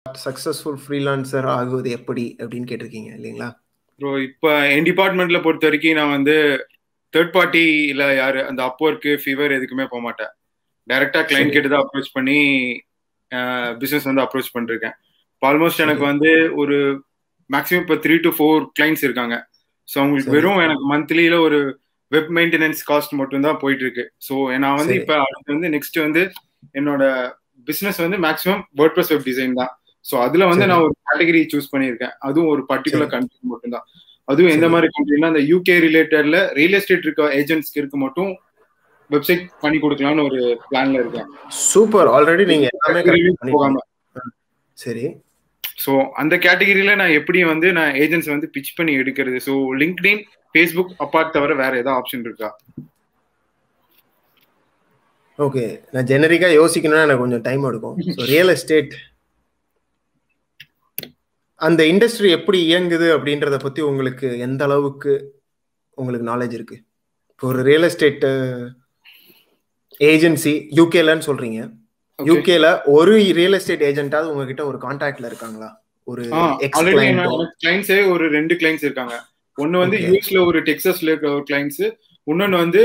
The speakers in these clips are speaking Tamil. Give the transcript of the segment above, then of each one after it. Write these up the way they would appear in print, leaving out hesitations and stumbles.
சக்சஸ்ஃபுல் ஃப்ரீலான்சர் ஆகுவது எப்படி அப்படின்னு கேட்டிருக்கீங்க இல்லைங்களா? ப்ரோ இப்போ என் டிபார்ட்மெண்ட்ல பொறுத்த வரைக்கும் நான் வந்து தேர்ட் பார்ட்டியில் யாரு அந்த அப்போர்க்கு ஃபீவர் எதுக்குமே போக மாட்டேன். டைரக்டா கிளைண்ட் கிட்ட தான் அப்ரோச் பண்ணி பிசினஸ் வந்து அப்ரோச் பண்ணிருக்கேன். ஆல்மோஸ்ட் எனக்கு வந்து ஒரு மேக்ஸிமம் இப்போ 3 to 4 கிளைண்ட்ஸ் இருக்காங்க. ஸோ அவங்களுக்கு வெறும் எனக்கு மந்த்லியில ஒரு வெப் மெயின்டெனன்ஸ் காஸ்ட் மட்டும் தான் போயிட்டு இருக்கு. ஸோ நான் வந்து இப்போ அடுத்து வந்து நெக்ஸ்ட் வந்து என்னோட பிசினஸ் வந்து மேக்ஸிமம் வேர்ட்பிரஸ் வெப் டிசைன் தான். ஸோ அதுல வந்து நான் ஒரு கேட்டகரி சூஸ் பண்ணியிருக்கேன். அதுவும் ஒரு பர்டிகுலர் கண்ட்ரி மட்டும் தான். அதுவும் எந்த மாதிரி கண்ட்ரினா அந்த யூகே ரிலேட்டட்ல ரியல் எஸ்டேட் இருக்க ஏஜென்ட்ஸ்க்கு இருக்க மட்டும் வெப்சைட் பண்ணி கொடுக்கலாம்னு ஒரு பிளான்ல இருக்கேன். சூப்பர். ஆல்ரெடி நீங்க எல்லாமே போகாம. சரி. ஸோ அந்த கேட்டகரியில நான் எப்படி வந்து நான் ஏஜென்ட்ஸ் வந்து பிச் பண்ணி எடுக்கிறது? ஸோ லிங்க்டின், ஃபேஸ்புக் அப்பார்ட் தவிர வேற ஏதாவது ஆப்ஷன் இருக்கா? ஓகே, நான் ஜெனரிக்கா யோசிக்கணும்னா எனக்கு கொஞ்சம் டைம் எடுக்கும். ஸோ ரியல் எஸ்டேட் அந்த இண்டஸ்ட்ரி எப்படி இயங்குது அப்படின்றத பத்தி உங்களுக்கு எந்த அளவுக்கு உங்களுக்கு நாலேஜ் இருக்கு? இப்போ ஒரு ரியல் எஸ்டேட் ஏஜென்சி யூகேலன்னு சொல்றீங்க. யூகேல ஒரு ரியல் எஸ்டேட் ஏஜென்ட்டாவது உங்ககிட்ட ஒரு கான்டாக்ட்ல இருக்காங்களா? ஒரு கிளைண்ட்ஸே ஒரு 2 கிளைண்ட்ஸ் இருக்காங்க. ஒன்னு வந்து யூஎஸ்ல ஒரு டெக்சாஸ்ல இருக்க ஒரு கிளைண்ட்ஸ், இன்னொன்னு வந்து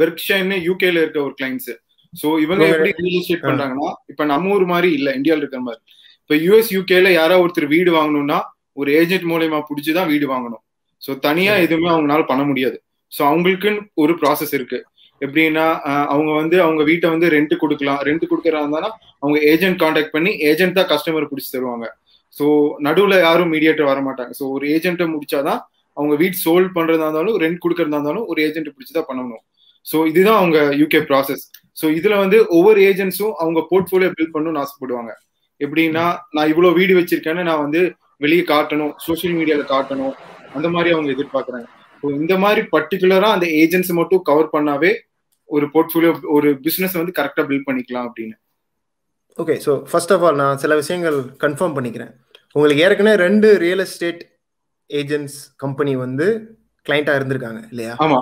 பெர்க்ஷைர்னு யூகேல இருக்க ஒரு கிளைண்ட்ஸ். சோ இவங்க எப்படி ரியல் எஸ்டேட் பண்றாங்கன்னா, இப்ப நம்ம ஊர் மாதிரி இல்ல, இந்தியால இருக்கிற மாதிரி. இப்ப யூஎஸ் யூகேல யாராவது ஒருத்தர் வீடு வாங்கணும்னா ஒரு ஏஜென்ட் மூலமா பிடிச்சிதான் வீடு வாங்கணும். ஸோ தனியா எதுவுமே அவங்களால பண்ண முடியாது. ஸோ அவங்களுக்குன்னு ஒரு ப்ராசஸ் இருக்கு. எப்படின்னா அவங்க வந்து அவங்க வீட்டை வந்து ரெண்ட் கொடுக்கலாம். ரெண்ட் கொடுக்கறதா இருந்தாலும் அவங்க ஏஜென்ட் கான்டாக்ட் பண்ணி ஏஜென்ட் தான் கஸ்டமர் பிடிச்சி தருவாங்க. ஸோ நடுவில் யாரும் மீடியேட்டர் வர மாட்டாங்க. ஸோ ஒரு ஏஜென்ட்டை முடிச்சாதான் அவங்க வீட் சோல்ட் பண்றதா இருந்தாலும் ரெண்ட் கொடுக்கறதா இருந்தாலும் ஒரு ஏஜென்ட் பிடிச்சி தான் பண்ணணும். ஸோ இதுதான் அவங்க யூகே ப்ராசஸ். ஸோ இதுல வந்து ஒவ்வொரு ஏஜென்ட்ஸும் அவங்க போர்ட்ஃபோலியோ பில்ட் பண்ணணும்னு ஆசைப்படுவாங்க. எப்படின்னா நான் இவ்வளவு வீடு வச்சிருக்கேன்னு நான் வந்து வெளியே காட்டணும், சோசியல் மீடியால காட்டணும், அந்த மாதிரி அவங்க எதிர்பார்க்கறாங்க. இந்த மாதிரி பர்டிகுலரா அந்த ஏஜென்ட்ஸ் மட்டும் கவர் பண்ணாவே ஒரு போர்ட்ஃபோலியோ ஒரு பிசினஸ் வந்து கரெக்டா பில்ட் பண்ணிக்கலாம் அப்படின்னு. Okay, so first of all நான் சில விஷயங்கள் கன்ஃபார்ம் பண்ணிக்கிறேன். உங்களுக்கு ஏற்கனவே 2 ரியல் எஸ்டேட் ஏஜென்ட்ஸ் கம்பெனி வந்து கிளைண்டா இருந்திருக்காங்க இல்லையா? ஆமா.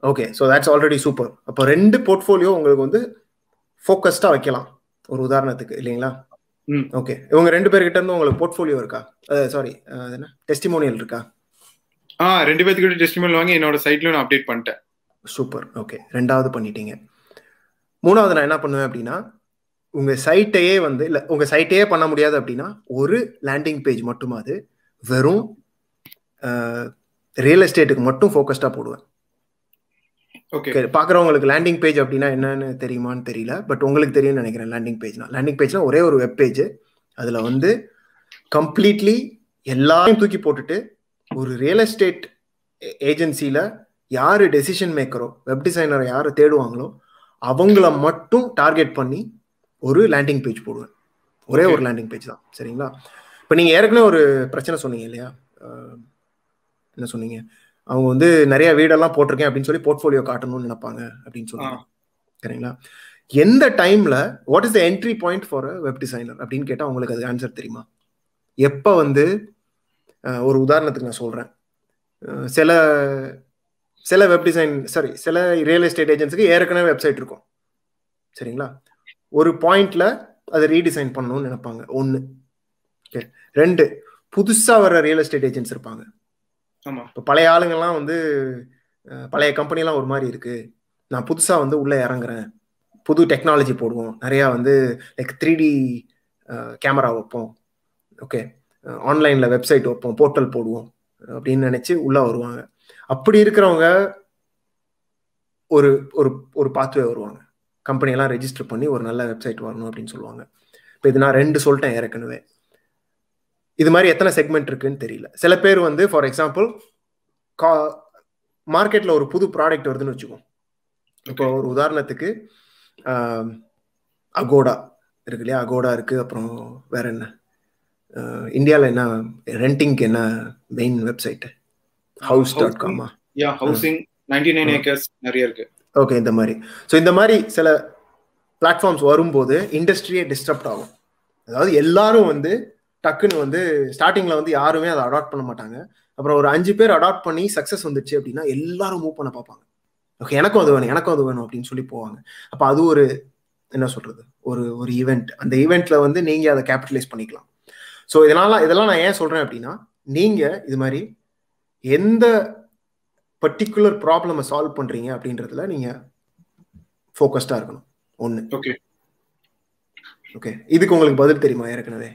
Okay, so that's already super. அப்போ 2 போர்ட்ஃபோலியோ உங்களுக்கு வந்து ஃபோக்கஸ்டா வைக்கலாம் ஒரு உதாரணத்துக்கு இல்லைங்களா? ஓகே, இவங்க 2 பேர்கிட்ட இருந்து உங்களுக்கு போர்ட்ஃபோலியோ இருக்கா? சாரி, என்ன டெஸ்டிமோனியல் இருக்கா? 2 பேர்கிட்ட டெஸ்டிமோனியல் வாங்கி என்னோட சைட்ல நான் அப்டேட் பண்ணிட்டேன். சூப்பர். ஓகே, 2வது பண்ணிட்டீங்க. 3வது நான் என்ன பண்ணுவேன் அப்படின்னா, உங்க சைட்டையே வந்து இல்ல உங்க சைட்டையே பண்ண முடியாது அப்படின்னா ஒரு லேண்டிங் பேஜ் மட்டுமாது வெறும் ரியல் எஸ்டேட்டுக்கு மட்டும் ஃபோக்கஸ்டா போடுவேன். ஓகே, பாக்குறவங்களுக்கு லேண்டிங் பேஜ் அப்படின்னா என்னன்னு தெரியுமான்னு தெரியல, பட் உங்களுக்கு தெரியும்னு நினைக்கிறேன். லேண்டிங் பேஜ்னா ஒரே ஒரு வெப் பேஜ். அதுல வந்து கம்ப்ளீட்லி எல்லாரையும் தூக்கி போட்டுட்டு ஒரு ரியல் எஸ்டேட் ஏஜென்சில யாரு டெசிஷன் மேக்கரோ வெப் டிசைனரை யாரு தேடுவாங்களோ அவங்கள மட்டும் டார்கெட் பண்ணி ஒரு லேண்டிங் பேஜ் போடுவேன். ஒரே ஒரு லேண்டிங் பேஜ் தான். சரிங்களா? இப்போ நீங்க ஏற்கனவே ஒரு பிரச்சனை சொன்னீங்க இல்லையா? என்ன சொன்னீங்க? அவங்க வந்து நிறைய வீடெல்லாம் போட்டிருக்கேன் அப்படின்னு சொல்லி போர்ட்ஃபோலியோ காட்டணும்னு நினைப்பாங்க அப்படின்னு சொன்னாங்க. சரிங்களா? எந்த டைம்ல what is the entry point for a web designer அப்படின்னு கேட்டா உங்களுக்கு அது ஆன்சர் தெரியுமா? எப்ப வந்து ஒரு உதாரணத்துக்கு நான் சொல்றேன். சில வெப் டிசைன் சில ரியல் எஸ்டேட் ஏஜென்ட்ஸ்க்கு ஏற்கனவே வெப்சைட் இருக்கும். சரிங்களா? ஒரு பாயிண்ட்ல அதை ரீடிசைன் பண்ணணும்னு நினைப்பாங்க. 1. 2, புதுசா வர ரியல் எஸ்டேட் ஏஜென்ட்ஸ் இருப்பாங்க. இப்போ பழைய ஆளுங்கள்லாம் வந்து பழைய கம்பெனிலாம் ஒரு மாதிரி இருக்கு, நான் புதுசா வந்து உள்ள இறங்குறேன், புது டெக்னாலஜி போடுவோம், நிறைய வந்து லைக் 3D கேமரா வைப்போம், ஓகே ஆன்லைன்ல வெப்சைட் வைப்போம், போர்ட்டல் போடுவோம் அப்படின்னு நினைச்சு உள்ள வருவாங்க. அப்படி இருக்கிறவங்க ஒரு ஒரு ஒரு பாத்வே வருவாங்க. கம்பெனியெல்லாம் ரெஜிஸ்டர் பண்ணி ஒரு நல்ல வெப்சைட் வரணும் அப்படின்னு சொல்லுவாங்க. இப்போ இது நான் 2 சொல்லிட்டேன் ஏற்கனவே. இது மாதிரி எத்தனை செக்மெண்ட் இருக்குன்னு தெரியல. சில பேர் வந்து ஃபார் எக்ஸாம்பிள் மார்க்கெட்ல ஒரு புது ப்ராடக்ட் வருதுன்னு வச்சுக்கோம். இப்போ ஒரு உதாரணத்துக்கு அகோடா இருக்கு இல்லையா? அகோடா இருக்கு. அப்புறம் வேற என்ன இந்தியாவில் என்ன ரெண்டிங்க்கு என்ன main website? house.com. Housing 99 acres நிறைய இருக்கு. ஓகே, இந்த மாதிரி. ஸோ இந்த மாதிரி சில பிளாட்ஃபார்ம்ஸ் வரும்போது இண்டஸ்ட்ரியே டிஸ்டர்ப்ட் ஆகும். அதாவது எல்லாரும் வந்து டக்குன்னு வந்து ஸ்டார்டிங்ல வந்து யாருமே அதை அடாப்ட் பண்ண மாட்டாங்க. அப்புறம் ஒரு 5 பேர் அடாப்ட் பண்ணி சக்ஸஸ் வந்துச்சு அப்படின்னா எல்லாரும் மூவ் பண்ண பார்ப்பாங்க. ஓகே, எனக்கும் அது வேணும் அப்படின்னு சொல்லி போவாங்க. அப்போ அது ஒரு என்ன சொல்றது, ஒரு ஒரு ஈவெண்ட். அந்த ஈவெண்ட்ல வந்து நீங்க அதை கேபிட்டலைஸ் பண்ணிக்கலாம். ஸோ இதெல்லாம் நான் ஏன் சொல்றேன் அப்படின்னா, நீங்க இது மாதிரி எந்த பர்டிகுலர் ப்ராப்ளமை சால்வ் பண்றீங்க அப்படின்றதுல நீங்க ஃபோக்கஸ்டா இருக்கணும். ஒண்ணு. ஓகே ஓகே, இதுக்கு உங்களுக்கு பதில் தெரியுமா ஏற்கனவே?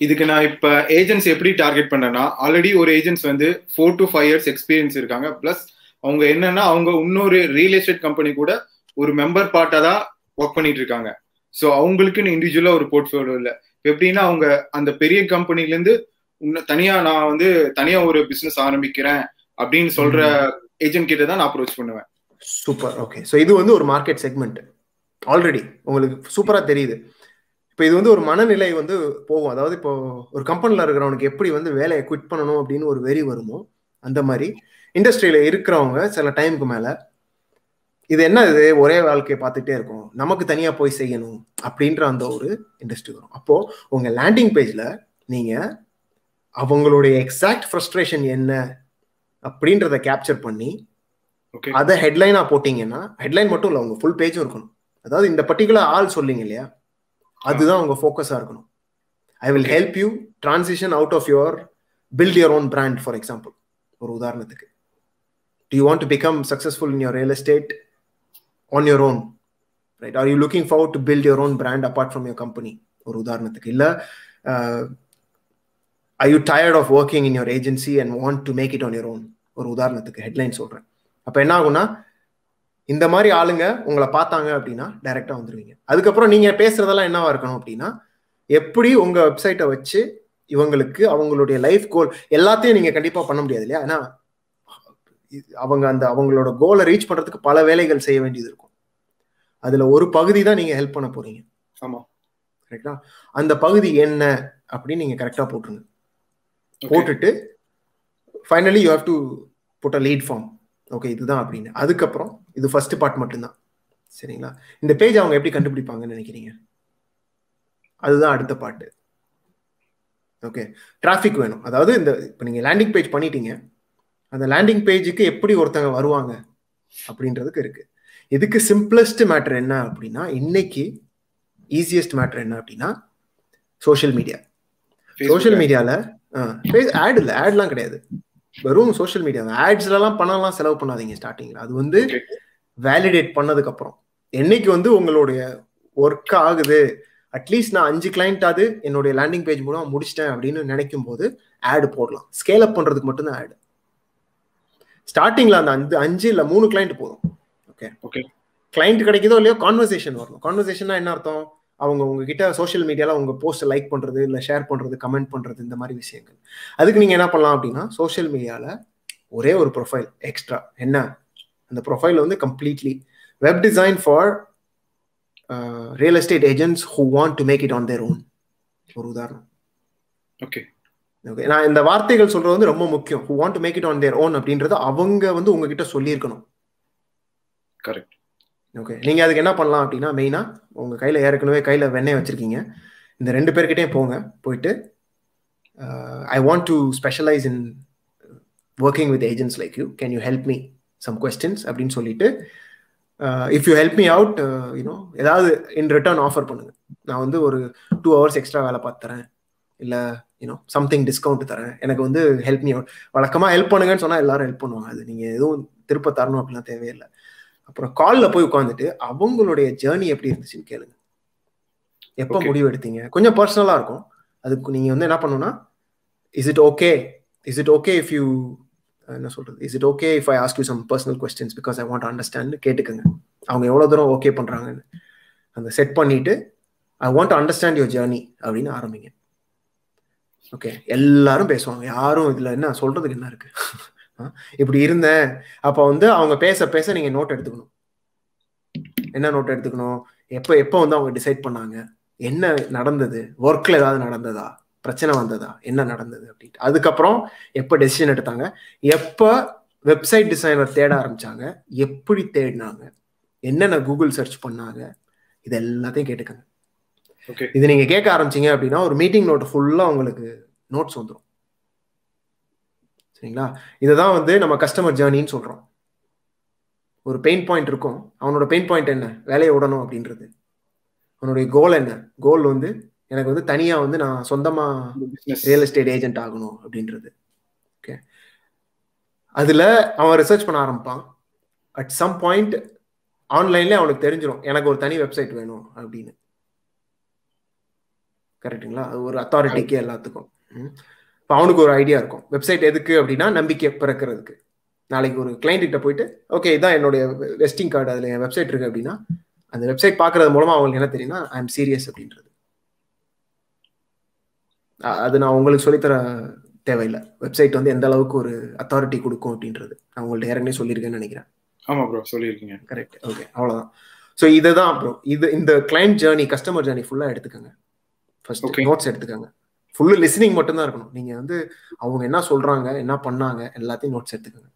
இதுக்கு நான் இப்ப ஏஜென்ட்ஸ் எப்படி டார்கெட் பண்றேன்னா, ஆல்ரெடி ஒரு ஏஜென்ட்ஸ் வந்து 4 to 5 years எக்ஸ்பீரியன்ஸ் இருக்காங்க. பிளஸ் அவங்க என்னன்னா அவங்க இன்னொரு ரியல் எஸ்டேட் கம்பெனி கூட ஒரு மெம்பர் பார்ட்டா தான் ஒர்க் பண்ணிட்டு இருக்காங்க. ஸோ அவங்களுக்குன்னு இண்டிவிஜுவலா ஒரு போர்ட்ஃபோலியோ இல்லை. எப்படின்னா அவங்க அந்த பெரிய கம்பெனில இருந்து நான் வந்து தனியா ஒரு பிசினஸ் ஆரம்பிக்கிறேன் அப்படின்னு சொல்ற ஏஜென்ட் கிட்ட தான் நான் அப்ரோச் பண்ணுவேன். சூப்பர். ஓகே, ஸோ இது வந்து ஒரு மார்க்கெட் செக்மெண்ட் ஆல்ரெடி உங்களுக்கு சூப்பரா தெரியுது. இப்போ இது வந்து ஒரு மனநிலை வந்து போகும். அதாவது இப்போ ஒரு கம்பெனில இருக்கிறவனுக்கு எப்படி வந்து வேலையை குவிட் பண்ணணும் அப்படின்னு ஒரு வெறி வருமோ, அந்த மாதிரி இண்டஸ்ட்ரியில இருக்கிறவங்க சில டைமுக்கு மேல இது என்ன, இது ஒரே வாழ்க்கையை பார்த்துட்டே இருக்கும், நமக்கு தனியா போய் செய்யணும் அப்படின்ற அந்த ஒரு இண்டஸ்ட்ரி வரும். அப்போ உங்க லேண்டிங் பேஜ்ல நீங்க அவங்களுடைய எக்ஸாக்ட் ஃப்ரஸ்ட்ரேஷன் என்ன அப்படின்றத கேப்சர் பண்ணி அதை ஹெட்லைனா போட்டீங்கன்னா, ஹெட்லைன் மட்டும் இல்லை, உங்க ஃபுல் பேஜும் இருக்கணும். அதாவது இந்த பர்டிகுலர் ஆள் சொல்லிங்க இல்லையா, அதுதான் உங்க ஃபோக்கஸா இருக்கணும். I will help you transition out of your build your own brand. For example, ஒரு உதாரணத்துக்கு, do you want to become successful in your real estate on your own, right? Are you looking forward to build your own brand apart from your company? ஒரு உதாரணத்துக்கு. இல்ல are you tired of working in your agency and want to make it on your own? ஒரு உதாரணத்துக்கு ஹெட்லைன் சொல்றேன். அப்ப என்ன ஆகும்னா, இந்த மாதிரி ஆளுங்க உங்களை பார்த்தாங்க அப்படின்னா டைரக்டா வந்துருவீங்க. அதுக்கப்புறம் நீங்க பேசுறதெல்லாம் என்னவா இருக்கணும் அப்படின்னா, எப்படி உங்க வெப்சைட்டை வச்சு இவங்களுக்கு அவங்களுடைய லைஃப் கோல் எல்லாத்தையும் நீங்க கண்டிப்பா பண்ண முடியாது இல்லையா. ஏன்னா அவங்களோட கோலை ரீச் பண்றதுக்கு பல வேலைகள் செய்ய வேண்டியது இருக்கும். அதுல ஒரு பகுதி தான் நீங்க ஹெல்ப் பண்ண போறீங்க. ஆமா, கரெக்டா? அந்த பகுதி என்ன அப்படின்னு நீங்க கரெக்டா போட்டுருங்க. போட்டுட்டு finally you have to put a lead form. Okay, இதுதான் அப்படின்னு. அதுக்கப்புறம் இது ஃபர்ஸ்ட் பார்ட் மட்டும்தான், சரிங்களா? இந்த பேஜ் அவங்க எப்படி கண்டுபிடிப்பாங்கன்னு நினைக்கிறீங்க? அதுதான் அடுத்த பார்ட். ஓகே, டிராஃபிக் வேணும். அதாவது இப்போ நீங்க லேண்டிங் பேஜ் பண்ணிட்டீங்க, அந்த லேண்டிங் பேஜுக்கு எப்படி ஒருத்தங்க வருவாங்க அப்படின்றதுக்கு இருக்கு. இதுக்கு சிம்பிளஸ்ட் மேட்டர் என்ன அப்படின்னா, இன்னைக்கு ஈஸியஸ்ட் மேட்டர் என்ன அப்படின்னா, சோஷியல் மீடியா. சோஷியல் மீடியால ஆட் இல்லை, ஆட்லாம் கிடையாது, வெறும் சோஷியல் மீடியா. ஆட்ஸ்லாம் பணம்லாம் செலவு பண்ணாதீங்க ஸ்டார்டிங்ல. அது வந்து வேலிடேட் பண்ணதுக்கு அப்புறம், என்னைக்கு வந்து உங்களுடைய ஒர்க் ஆகுது, அட்லீஸ்ட் நான் 5 கிளைண்டாவது என்னுடைய லேண்டிங் பேஜ் மூலம் முடிச்சிட்டேன் அப்படின்னு நினைக்கும் போது ஆட் போடலாம். ஸ்கேல் அப் பண்றதுக்கு மட்டும்தான் ஆட். ஸ்டார்டிங்ல அந்த 5 இல்ல 3 கிளைண்ட் போதும். ஓகே, கிளைண்ட் கிடைக்குதோ இல்லையோ, கான்வர்சேஷன் வரணும். கான்வர்சேஷன்னா என்ன அர்த்தம்? அவங்க உங்ககிட்ட சோஷியல் மீடியால உங்க போஸ்ட் லைக் பண்றது, இல்ல ஷேர் பண்றது, கமெண்ட் பண்றது, இந்த மாதிரி விஷயங்கள். அதுக்கு நீங்க என்ன பண்ணலாம் அப்படின்னா, சோஷியல் மீடியால ஒரே ஒரு ப்ரொஃபைல் எக்ஸ்ட்ரா. என்ன அந்த ப்ரொஃபைல் வந்து completely web design for real estate agents who want to make it on their own. ஒரு உதாரணம். ஓகே, நான் இந்த வார்த்தைகள் சொல்றது வந்து ரொம்ப முக்கியம். Who want to make it on their own அப்படின்றது அவங்க வந்து உங்ககிட்ட சொல்லியிருக்கணும். கரெக்ட். ஓகே, நீங்க அதுக்கு என்ன பண்ணலாம் அப்படின்னா, மெயினா உங்க கையில ஏற்கனவே கையில வெண்ணெய் வச்சிருக்கீங்க, இந்த 2 பேர்கிட்டயும் போயிட்டு I want to specialise in working with agents like you, can you help me some questions அப்படின்னு சொல்லிட்டு, if you help me out, you know ஏதாவது இன் ரிட்டர்ன் ஆஃபர் பண்ணுங்க. நான் வந்து ஒரு 2 hours எக்ஸ்ட்ரா வேலை பார்த்து தரேன், இல்லை யூனோ சம்திங் டிஸ்கவுண்ட் தரேன், எனக்கு வந்து ஹெல்ப் மீ அவுட். வழக்கமாக ஹெல்ப் பண்ணுங்கன்னு சொன்னால் எல்லாரும் ஹெல்ப் பண்ணுவாங்க. அது நீங்கள் எதுவும் திருப்ப தரணும் அப்படிலாம் தேவையில்லை. அப்புறம் காலில் போய் உட்காந்துட்டு அவங்களுடைய ஜேர்னி எப்படி இருந்துச்சுன்னு கேளுங்க. எப்போ முடிவு எடுத்தீங்க? கொஞ்சம் பர்சனலாக இருக்கும். அதுக்கு நீங்கள் வந்து என்ன பண்ணணும்னா, is it okay if you, என்ன சொல்றது, is it okay if I ask you some personal questions because I want understand கேட்டுக்கங்க. அவங்க எவ்வளோ தூரம் ஓகே பண்ணுறாங்கன்னு அந்த செட் பண்ணிட்டு, I want to understand your journey அப்படின்னு ஆரம்பிங்க. ஓகே, எல்லாரும் பேசுவாங்க, யாரும் இதில் என்ன சொல்றதுக்கு என்ன இருக்கு, இப்படி இருந்தேன். அப்போ வந்து அவங்க பேச பேச நீங்க நோட் எடுத்துக்கணும். என்ன நோட் எடுத்துக்கணும்? எப்போ வந்து அவங்க டிசைட் பண்ணாங்க, என்ன நடந்தது, ஒர்க்ல ஏதாவது நடந்ததா, பிரச்சனை வந்ததா, என்ன நடந்தது அப்படின்ட்டு. அதுக்கப்புறம் எப்போ டெசிஷன் எடுத்தாங்க, எப்போ வெப்சைட் டிசைனர் தேட ஆரம்பிச்சாங்க, எப்படி தேடினாங்க, என்னென்ன கூகுள் சர்ச் பண்ணாங்க, இது எல்லாத்தையும் கேட்டுக்கங்க. இது நீங்க கேட்க ஆரம்பிச்சீங்க அப்படின்னா ஒரு மீட்டிங் நோட் ஃபுல்லா உங்களுக்கு நோட்ஸ் வந்துடும். சரிங்களா? இதுதான் வந்து நம்ம கஸ்டமர் ஜேர்னின்னு சொல்றோம். ஒரு பெயின் பாயிண்ட் இருக்கும், அவனோட பெயின் பாயிண்ட் என்ன, வேலையை விடணும் அப்படின்றது. உன்னுடைய கோல் என்ன? கோல் வந்து எனக்கு வந்து தனியா வந்து நான் சொந்தமா ரியல் எஸ்டேட் ஏஜென்ட் ஆகணும் அப்படின்றது. ஓகே, அதுல அவன் ரிசர்ச் பண்ண ஆரம்பிப்பான். அட் சம் பாயிண்ட் ஆன்லைன்ல அவனுக்கு தெரிஞ்சிடும் எனக்கு ஒரு தனி வெப்சைட் வேணும் அப்படின்னு. கரெக்டுங்களா? அது ஒரு அத்தாரிட்டிக்கு எல்லாத்துக்கும். இப்போ அவனுக்கு ஒரு ஐடியா இருக்கும், வெப்சைட் எதுக்கு அப்படின்னா நம்பிக்கை பிறக்கிறதுக்கு. நாளைக்கு ஒரு கிளைண்ட் கிட்ட போயிட்டு ஓகே இதான் என்னுடைய வெஸ்டிங் கார்டு, அதில் என் வெப்சைட் இருக்கு அப்படின்னா அந்த வெப்சைட் பார்க்கறது மூலமா அவங்களுக்கு என்ன தெரியும்னா ஐ எம் சீரியஸ் அப்படின்றது. அது நான் உங்களுக்கு சொல்லித்தர தேவையில்லை, வெப்சைட் வந்து எந்த அளவுக்கு ஒரு அத்தாரிட்டி கொடுக்கும் அப்படின்றது நான் உங்கள்ட்ட ஏற்கனவே சொல்லியிருக்கேன்னு நினைக்கிறேன். ஆமா ப்ரோ, சொல்லியிருக்கீங்க. கரெக்ட். ஓகே, அவ்வளோதான். ஸோ இதுதான் ப்ரோ, இந்த கிளைண்ட் ஜேர்னி, கஸ்டமர் ஜேர்னி ஃபுல்லாக எடுத்துக்கோங்க. ஃபர்ஸ்ட் நோட்ஸ் எடுத்துக்கோங்க. ஃபுல்லு லிசனிங் மட்டும்தான் இருக்கணும். நீங்கள் வந்து அவங்க என்ன சொல்கிறாங்க, என்ன பண்ணாங்க, எல்லாத்தையும் நோட்ஸ் எடுத்துக்கோங்க.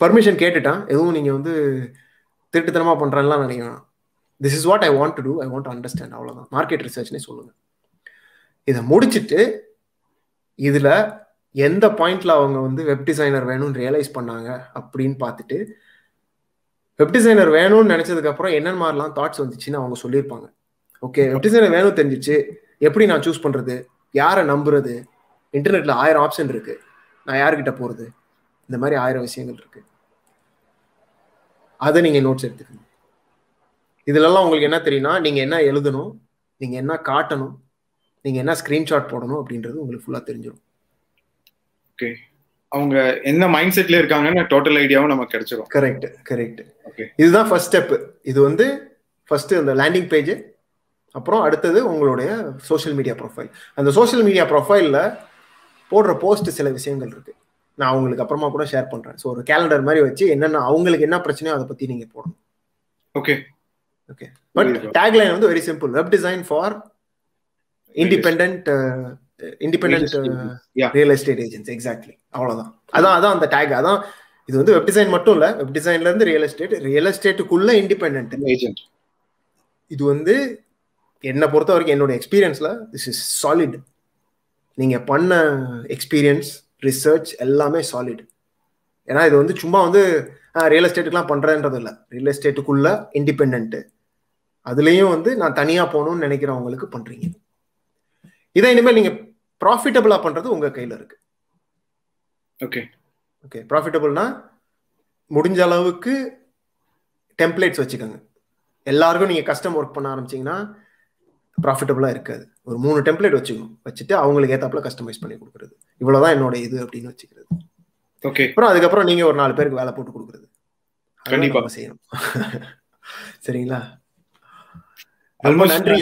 பர்மிஷன் கேட்டுட்டான் எதுவும் நீங்கள் வந்து திருட்டுத்தனமாக பண்ணுறான்லாம் நினைக்கணும். This is what I want to do, I want to understand, அவ்வளோதான். மார்க்கெட் ரிசர்ச்னே சொல்லுங்கள். இதை முடிச்சுட்டு இதில் எந்த பாயிண்ட்ல அவங்க வந்து வெப் டிசைனர் வேணும்னு ரியலைஸ் பண்ணாங்க அப்படின்னு பார்த்துட்டு, வெப் டிசைனர் வேணும்னு நினச்சதுக்கப்புறம் என்னென்ன மாதிரிலாம் தாட்ஸ் வந்துச்சுன்னு அவங்க சொல்லியிருப்பாங்க. ஓகே, வெப் டிசைனர் வேணும் தெரிஞ்சிச்சு, எப்படி நான் சூஸ் பண்ணுறது, யாரை நம்புறது, இன்டர்நெட்டில் 1000 ஆப்ஷன் இருக்குது, நான் யார்கிட்ட போகிறது, இந்த மாதிரி 1000 விஷயங்கள் இருக்குது. அதை நீங்கள் நோட்ஸ் எடுத்துக்கணும். இதுலலாம் உங்களுக்கு என்ன தெரியும்னா நீங்கள் என்ன எழுதணும், நீங்கள் என்ன காட்டணும், நீங்கள் என்ன ஸ்க்ரீன்ஷாட் போடணும் அப்படின்றது உங்களுக்கு ஃபுல்லாக தெரிஞ்சிடும். ஓகே, அவங்க என்ன மைண்ட் செட்ல இருக்காங்கன்னு டோட்டல் ஐடியாவும் நமக்கு கிடைச்சிடும். Correct correct. இதுதான் ஃபர்ஸ்ட் ஸ்டெப். இது வந்து ஃபர்ஸ்ட் அந்த லேண்டிங் பேஜ், அப்புறம் அடுத்தது உங்களுடைய சோஷியல் மீடியா ப்ரொஃபைல். அந்த சோஷியல் மீடியா ப்ரொஃபைலில் போடுற போஸ்ட் சில விஷயங்கள் இருக்கு, நான் உங்களுக்கு அப்புறமா கூட ஷேர் பண்றேன். ஸோ ஒரு கேலண்டர் மாதிரி வச்சு என்னென்ன அவங்களுக்கு என்ன பிரச்சனையோ அதை பத்தி நீங்க போடணும். Okay okay. பட் டேக்லைன் வந்து very simple, web design for independent real estate agents. Exactly, அவ்வளவுதான். அதான் அந்த டேக். அதான் இது வந்து வெப் டிசைன் மட்டும் இல்ல, வெப் டிசைன்ல இருந்து ரியல் எஸ்டேட்டுக்குள்ள இண்டிபெண்டன்ட் ஏஜென்ட். இது வந்து என்னை பொறுத்த வரைக்கும் என்னோட எக்ஸ்பீரியன்ஸ்ல திஸ் இஸ் சாலிட். நீங்க பண்ண எக்ஸ்பீரியன்ஸ், ரிசர்ச் எல்லாமே சாலிட். ஏன்னா இது வந்து சும்மா வந்து ரியல் எஸ்டேட்டுக்குலாம் பண்றேன்றது இல்லை, ரியல் எஸ்டேட்டுக்குள்ள இண்டிபெண்ட், அதுலயும் வந்து நான் தனியா போகணும்னு நினைக்கிறவங்களுக்கு பண்றீங்க. இதை இனிமேல் நீங்க ப்ராஃபிட்டபிளா பண்றது உங்க கையில இருக்கு. ஓகே ஓகே, ப்ராஃபிட்டபிள்னா முடிஞ்ச அளவுக்கு டெம்ப்ளேட்ஸ் வச்சுக்கோங்க. எல்லாருக்கும் நீங்க கஸ்டம் ஒர்க் பண்ண ஆரம்பிச்சீங்கன்னா ப்ராஃபிட்டபிளா இருக்காது. ஒரு 3 டெம்ப்ளேட் வச்சுக்கணும், வச்சுட்டு அவங்களுக்கு ஏத்தாப்புல கஸ்டமைஸ் பண்ணி கொடுக்குறது. இவ்வளவுதான் என்னோட இது அப்படின்னு வச்சுக்கிறது. ஓகே, அப்புறம் அதுக்கப்புறம் நீங்க ஒரு 4 பேருக்கு வேலை போட்டு கொடுக்குறது. கண்டிப்பா செய்யணும். சரிங்களா? ரொம்ப நன்றி.